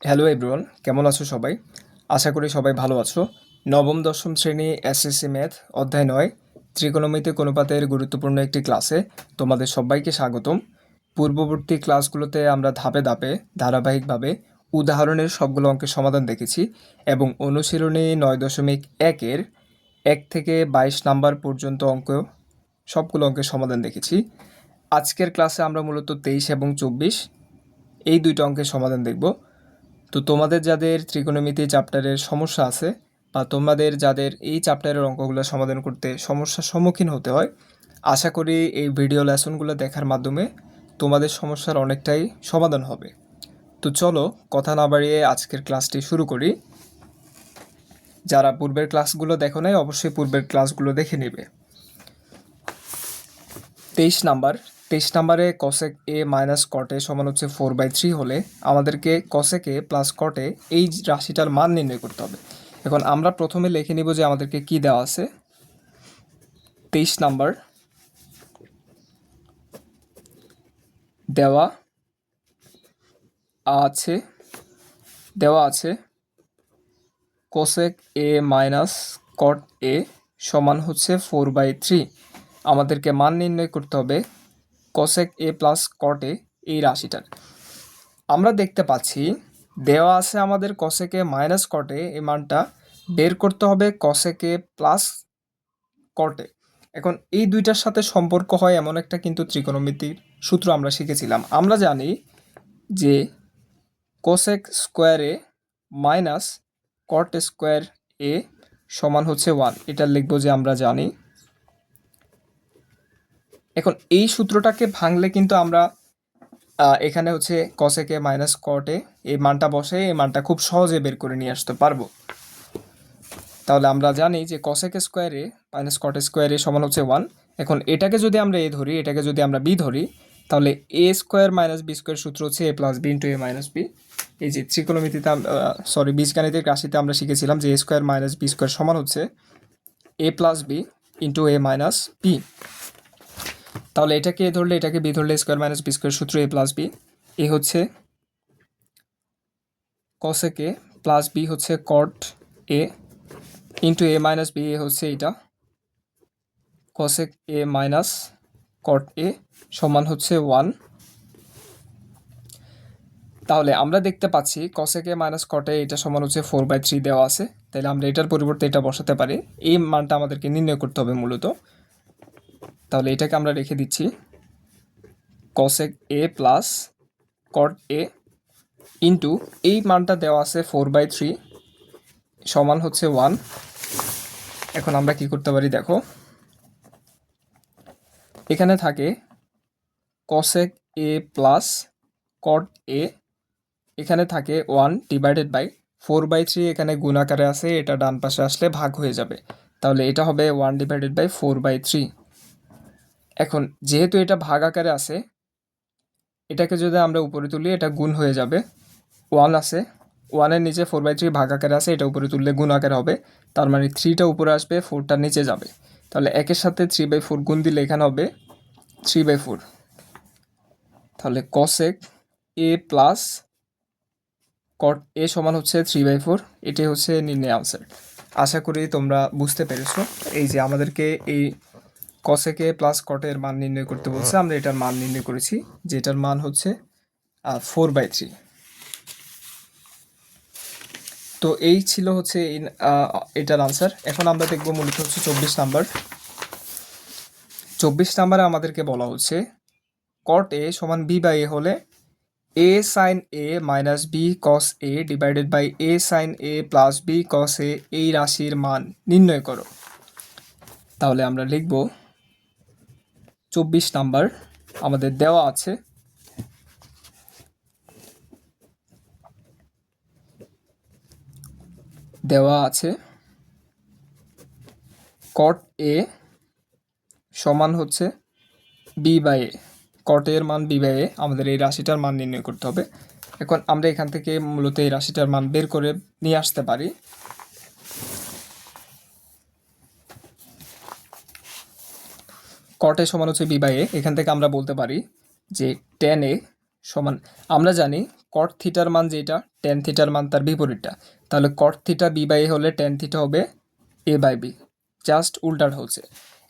Hello everyone, কেমন আছো সবাই? আশা করি সবাই ভালো আছো। নবম দশম শ্রেণী এসএসসি ম্যাথ অধ্যায় ৯ ত্রিকোণমিতিক অনুপাতের গুরুত্বপূর্ণ একটি ক্লাসে তোমাদের সবাইকে স্বাগতম। পূর্ববর্তী ক্লাসগুলোতে আমরা ধাপে ধাপে ধারাবাহিকভাবে উদাহরণের সবগুলো অঙ্কের সমাধান দেখেছি এবং অনুশীলনী ৯.১-এর ১ থেকে ২২ নাম্বার পর্যন্ত সবগুলো অঙ্কের সমাধান দেখেছি। আজকের ক্লাসে আমরা মূলত ২৩ এবং ২৪ এই দুইটা অঙ্কের সমাধান দেখব। তো তোমাদের যাদের ত্রিকোণমিতি চ্যাপ্টারের সমস্যা আছে বা তোমাদের যাদের এই চ্যাপ্টারের অঙ্কগুলো সমাধান করতে সমস্যার সম্মুখীন হতে হয়, আশা করি এই ভিডিও লেসনগুলো দেখার মাধ্যমে তোমাদের সমস্যার অনেকটাই সমাধান হবে। তো চলো কথা না বাড়িয়ে আজকের ক্লাসটি শুরু করি। যারা পূর্বের ক্লাসগুলো দেখো নাই অবশ্যই পূর্বের ক্লাসগুলো দেখে নেবে। 23 নাম্বারে কসেক এ মাইনাস কট এ সমান হচ্ছে 4/3 হলে আমাদেরকে কসেক এ প্লাস কট এ এই রাশিটার মান নির্ণয় করতে হবে। এখন আমরা প্রথমে লিখে নিব যে আমাদেরকে কি দেওয়া আছে। 23 নাম্বার দেওয়া আছে কসেক এ মাইনাস কট এ সমান হচ্ছে 4/3। আমাদেরকে মান নির্ণয় করতে হবে কসেক এ প্লাস কট এ এই রাশিটার। আমরা দেখতে পাচ্ছি দেওয়া আছে আমাদের কসেকে মাইনাস কটে, এই মানটা বের করতে হবে কসেকে প্লাস কটে। এখন এই দুইটার সাথে সম্পর্ক হয় এমন একটা কিন্তু ত্রিকোণমিতির সূত্র আমরা শিখেছিলাম। আমরা জানি যে কোসেক স্কোয়ার এ মাইনাস কট স্কোয়ার এ সমান হচ্ছে 1। এটা লিখবো যে আমরা জানি। এখন এই সূত্রটাকে ভাঙলে কিন্তু আমরা এখানে হচ্ছে কসেকে মাইনাস কটে এই মানটা বসে এই মানটা খুব সহজে বের করে নিয়ে আসতে পারবো। তাহলে আমরা জানি যে কসেক স্কোয়ারে মাইনাস কট স্কোয়ারে সমান হচ্ছে 1। এখন এটাকে যদি আমরা এ ধরি, এটাকে যদি আমরা বি ধরি, তাহলে এ স্কোয়ার মাইনাস বি স্কোয়ার সূত্র হচ্ছে এ প্লাস বি ইন্টু এ মাইনাস বি। এই যে ত্রিকোণমিতিতে বীজগাণিতিক রাশিতে আমরা শিখেছিলাম যে এ স্কোয়ার মাইনাস বি স্কোয়ার সমান হচ্ছে এ প্লাস বি ইন্টু এ মাইনাস বি। তাহলে এটাকে এ ধরলে এটাকে বি ধরলে স্কোয়ার মাইনাস বি স্কোয়ার সূত্র এ প্লাস বি। এ হচ্ছে কসেক এ প্লাস বি হচ্ছে কট এ ইন্টু এ মাইনাস বি, এ হচ্ছে এটা কসেক এ মাইনাস কট এ সমান হচ্ছে 1। তাহলে আমরা দেখতে পাচ্ছি কসেক এ মাইনাস কট এ এটা সমান হচ্ছে 4/3 দেওয়া আছে। তাহলে আমরা এটার পরিবর্তে এটা বসাতে পারি। এই মানটা আমাদেরকে নির্ণয় করতে হবে মূলত। তাহলে এটাকে আমরা রেখে দিচ্ছি কসেক এ প্লাস কট এ ইন্টু এই মানটা দেওয়া আছে 4/3 সমান হচ্ছে 1। এখন আমরা কি করতে পারি দেখো, এখানে থাকে কসেক এ প্লাস কট এ, এখানে থাকে 1 ডিভাইডেড বাই 4/3, এখানে গুণ আকারে আছে, এটা ডান পাশে আসলে ভাগ হয়ে যাবে। তাহলে এটা হবে 1 ডিভাইডেড বাই 4/3। এখন যেহেতু এটা ভাগ আকারে আছে, এটাকে যদি আমরা উপরে তুলি এটা গুণ হয়ে যাবে। 1 আছে, 1-এর নিচে 4/3 ভাগ আকারে আছে, এটা উপরে তুললে গুণ আকারে হবে। তার মানে 3টা উপরে আসবে, 4টা নিচে যাবে। তাহলে একের সাথে 3/4 গুণ দিলে এখানে হবে 3/4। তাহলে কসেক এ প্লাস কট এ সমান হচ্ছে 3/4। এটাই হচ্ছে নির্ণয় আনসার। আশা করি তোমরা বুঝতে পেরেছো। এই যে আমাদেরকে এই কসেকে প্লাস কটের মান নির্ণয় করতে বলছে, আমরা এটার মান নির্ণয় করেছি, যেটার মান হচ্ছে 4/3। তো এই ছিল হচ্ছে এটার আনসার। এখন আমরা দেখবো মূলত হচ্ছে 24 নাম্বার। 24 নাম্বারে আমাদেরকে বলা হচ্ছে কট এ সমান বি বাই এ হলে A sine A minus B cos A divided by A sine A plus B cos A এই রাশির মান নির্ণয় করো। তাহলে আমরা লিখব 24 নাম্বার আমাদের দেওয়া আছে কট এ সমান হচ্ছে বি বাই এ, কট এর মান বি বাই এ, আমাদের এই রাশিটার মান নির্ণয় করতে হবে। এখন আমরা এখান থেকে মূলত এই রাশিটার মান বের করে নিয়ে আসতে পারি। কট এ সমান হচ্ছে বি বাই এ, এখান থেকে আমরা বলতে পারি যে tan এ সমান, আমরা জানি কট থিটার মান যেটা টেন থিটার মান তার বিপরীতটা, তাহলে কট থিটা বি বাই এ হলে টেন থিটা হবে এ বাই বি, জাস্ট উল্টাটা হচ্ছে।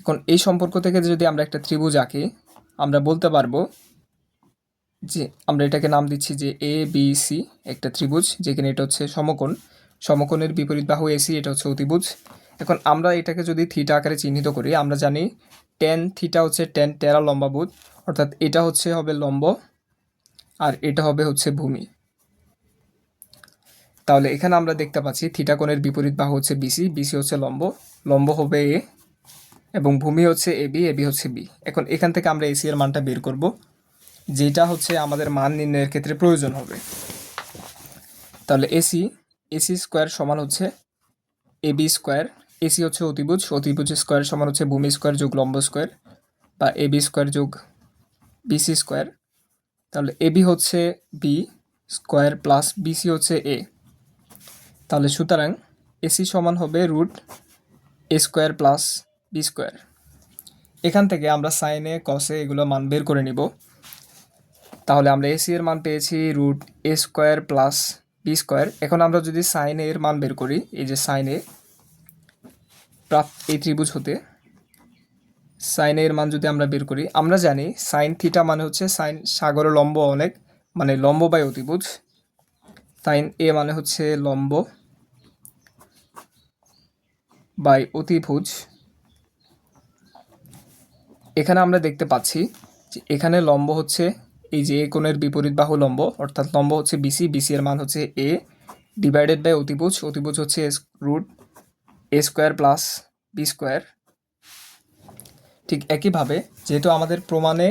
এখন এই সম্পর্ক থেকে যদি আমরা একটা ত্রিভুজ আঁকি, আমরা বলতে পারবো যে আমরা এটাকে নাম দিচ্ছি যে এ বি সি একটা ত্রিভুজ, যেখানে এটা হচ্ছে সমকোণ, সমকোণের বিপরীত বাহু এসি, এটা হচ্ছে অতিভুজ। এখন আমরা এটাকে যদি থিটা আকারে চিহ্নিত করি, আমরা জানি টেন থিটা হচ্ছে টেন টেরা লম্বাভুজ, অর্থাৎ এটা হচ্ছে হবে লম্ব আর এটা হবে হচ্ছে ভূমি। তাহলে এখানে আমরা দেখতে পাচ্ছি থিটা কোণের বিপরীত বাহু হচ্ছে বিসি, বিসি হচ্ছে লম্ব, লম্ব হবে এ এবং ভূমি হচ্ছে এবি, এবি হচ্ছে বি। এখন এখান থেকে আমরা এসি এর মানটা বের করব, যেটা হচ্ছে আমাদের মান নির্ণয়ের ক্ষেত্রে প্রয়োজন হবে। তাহলে এসি স্কোয়ার সমান হচ্ছে এবি স্কোয়ার, এসি হচ্ছে অতিভুজ, অতিভুজ স্কোয়ার সমান হচ্ছে ভূমি স্কোয়ার যোগ লম্ব স্কোয়ার বা এবি স্কোয়ার যোগ বিসি স্কোয়ার। তাহলে এবি হচ্ছে বি স্কোয়ার প্লাস বিসি হচ্ছে এ। তাহলে সুতরাং এসি সমান হবে root A square plus B square. এখান থেকে আমরা সাইনে কসে এগুলো মান বের করে নিব। তাহলে আমরা এসি এর মান পেয়েছি root A square plus B square. এখন আমরা যদি সাইন এর মান বের করি, এই যে সাইন এ এই ত্রিভুজ হতে সাইন এর মান যদি আমরা বের করি, আমরা জানি সাইন থিটা মানে হচ্ছে সাইন সাগরের লম্ব অনেক, মানে লম্ব বাই অতিভুজ। সাইন এ মানে হচ্ছে লম্ব বাই অতিভুজ। এখানে আমরা দেখতে পাচ্ছি যে এখানে লম্ব হচ্ছে এই যে এ কোণের বিপরীত বাহু লম্ব, অর্থাৎ লম্ব হচ্ছে বিসি, বিসি এর মান হচ্ছে এ ডিভাইডেড বাই অতিভুজ, অতিভুজ হচ্ছে root A square plus B square. ঠিক একইভাবে যেহেতু আমাদের প্রমাণে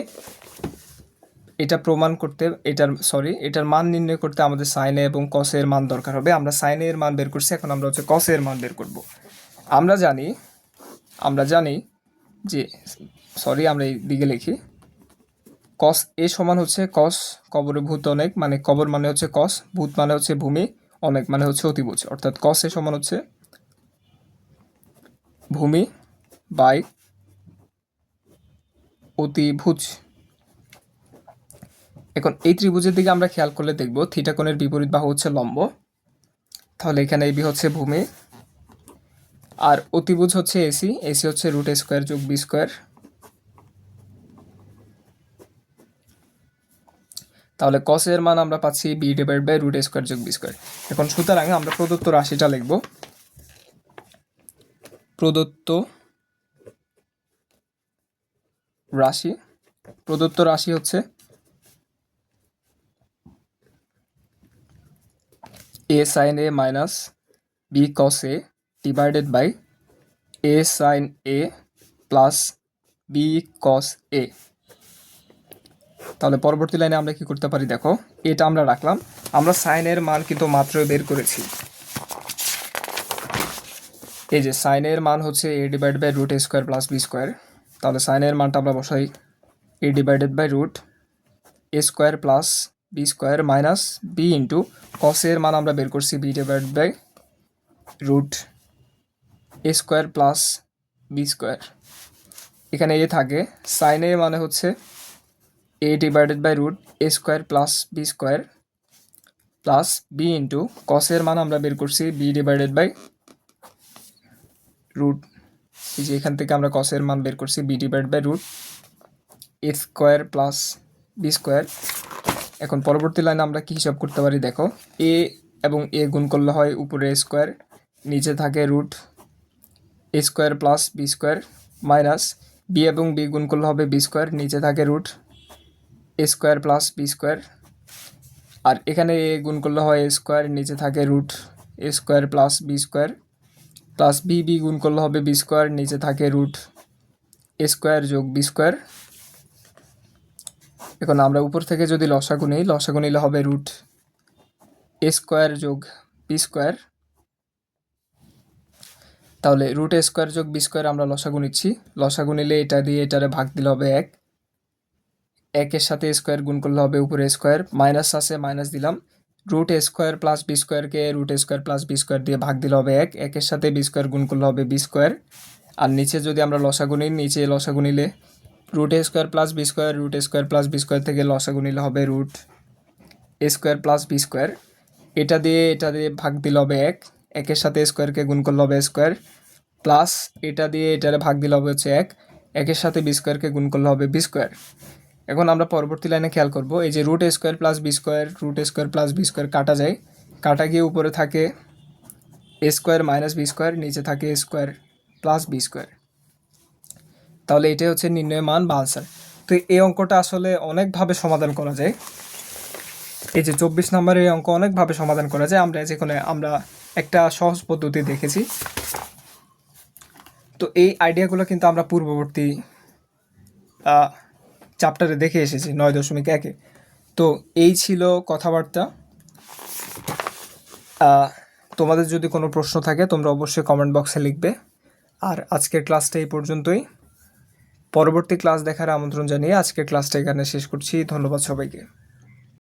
এটা প্রমাণ করতে এটার মান নির্ণয় করতে আমাদের সাইনে এবং কসে এর মান দরকার হবে, আমরা সাইনে এর মান বের করছি, এখন আমরা হচ্ছে কসে এর মান বের করব। আমরা জানি যে আমরা এই দিকে লিখি কস এ সমান হচ্ছে কস কবরে ভূত অনেক, মানে কবর মানে হচ্ছে কস, ভূত মানে হচ্ছে ভূমি, অনেক মানে হচ্ছে অতিভুজ, অর্থাৎ কস এ সমান হচ্ছে ভূমি বাই অতিভুজ। এখন এই ত্রিভুজের দিকে আমরা খেয়াল করলে দেখব থিটা কোণের বিপরীত বাহু হচ্ছে লম্ব, তাহলে এখানে এবি হচ্ছে ভূমি আর অতিভুজ হচ্ছে এসি, এসি হচ্ছে রুট এ স্কোয়ার যোগ বি স্কোয়ার। তাহলে কস এর মান আমরা পাচ্ছি B divide by root A square যোগ বি স্কোয়ার। এখন সুতরাং আমরা প্রদত্ত রাশিটা লিখব, প্রদত্ত রাশি হচ্ছে A sine A minus B cos A divided by A sine A plus B cos A. তাহলে পরবর্তী লাইনে আমরা কি করতে পারি দেখো, এটা আমরা রাখলাম, আমরা সাইনের মান কিন্তু মাত্রই বের করেছি। এই যে সাইনের মান হচ্ছে A divide by root A square plus B square. তাহলে সাইনের মানটা আমরা বসাই A divided by root A square plus B square minus B into কসের মান আমরা বের করছি B divide by root A square plus B square. এখানে এ থাকে, সাইন এ মানে হচ্ছে A divided by root A square plus B square plus B into কসের মান আমরা বের করছি বি ডিভাইডেড বাই রুট, এই যে এখান থেকে আমরা কসের মান বের করছি B divide by root A square plus B square. এখন পরবর্তী লাইনে আমরা কি হিসাব করতে পারি দেখো, এ এবং এ গুণ করলে হয় উপরে এ স্কোয়ার, নিচে থাকে root A square plus B square minus B এবং বি গুণ করলে হবে বি স্কোয়ার, নিচে থাকে root A square plus B square. আর এখানে এ গুণ করলে হয় এ স্কোয়ার, নিচে থাকে root A square plus B square plus B B গুণ করলে হবে বি স্কোয়ার, নিচে থাকে রুট এ স্কোয়ার যোগ বি স্কোয়ার। এখন আমরা উপর থেকে যদি লসাগু নিই, লসাগু নিলে হবে রুট এ স্কোয়ার যোগ বি স্কোয়ার। তাহলে রুট এ স্কোয়ার যোগ বি স্কোয়ার আমরা লসাগু নিচ্ছি, লসাগু নিলে এটা দিয়ে এটারে ভাগ দিলে হবে এক, একের সাথে স্কোয়ার গুণ করলে হবে উপরে স্কোয়ার, মাইনাস আছে মাইনাস দিলাম, root A square plus B স্কোয়ারকে root A square plus B square দিয়ে ভাগ দিলে হবে এক, একের সাথে বি স্কোয়ার গুণ করলে হবে বি স্কোয়ার। আর নিচে যদি আমরা লসাগু নিই, নিচে লসাগু নিলে root A square plus B square, root A square plus B square থেকে লসাগু নিলে হবে root A square plus B square, এটা দিয়ে ভাগ দিলে হবে এক, একের সাথে স্কোয়ারকে গুণ করলে হবে স্কোয়ার, প্লাস এটা দিয়ে এটারে ভাগ দিলে হবে হচ্ছে এক, একের সাথে বি স্কোয়ারকে গুণ করলে হবে বি স্কোয়ার। এখন আমরা পরবর্তী লাইনে খেয়াল করব, এই যে root A square plus B square, root A square plus B square কাটা যায়, কাটা গিয়ে উপরে থাকে A square minus B square, নিচে থাকে A square plus B square. তাহলে এটাই হচ্ছে নির্ণয় মান বা আনসার। তো এই অঙ্কটা আসলে অনেকভাবে সমাধান করা যায়। এই যে 24 নম্বরের এই অঙ্ক অনেকভাবে সমাধান করা যায়, আমরা একটা সহজ পদ্ধতি দেখেছি। তো এই আইডিয়াগুলো কিন্তু আমরা পূর্ববর্তী চ্যাপ্টারে দেখে এসেছি 9.1-এ। তো এই ছিল কথাবার্তা। তোমাদের যদি কোনো প্রশ্ন থাকে তোমরা অবশ্যই কমেন্ট বক্সে লিখবে। আর আজকের ক্লাসটা এই পর্যন্তই। পরবর্তী ক্লাস দেখার আমন্ত্রণ জানিয়ে আজকের ক্লাসটা এখানে শেষ করছি। ধন্যবাদ সবাইকে।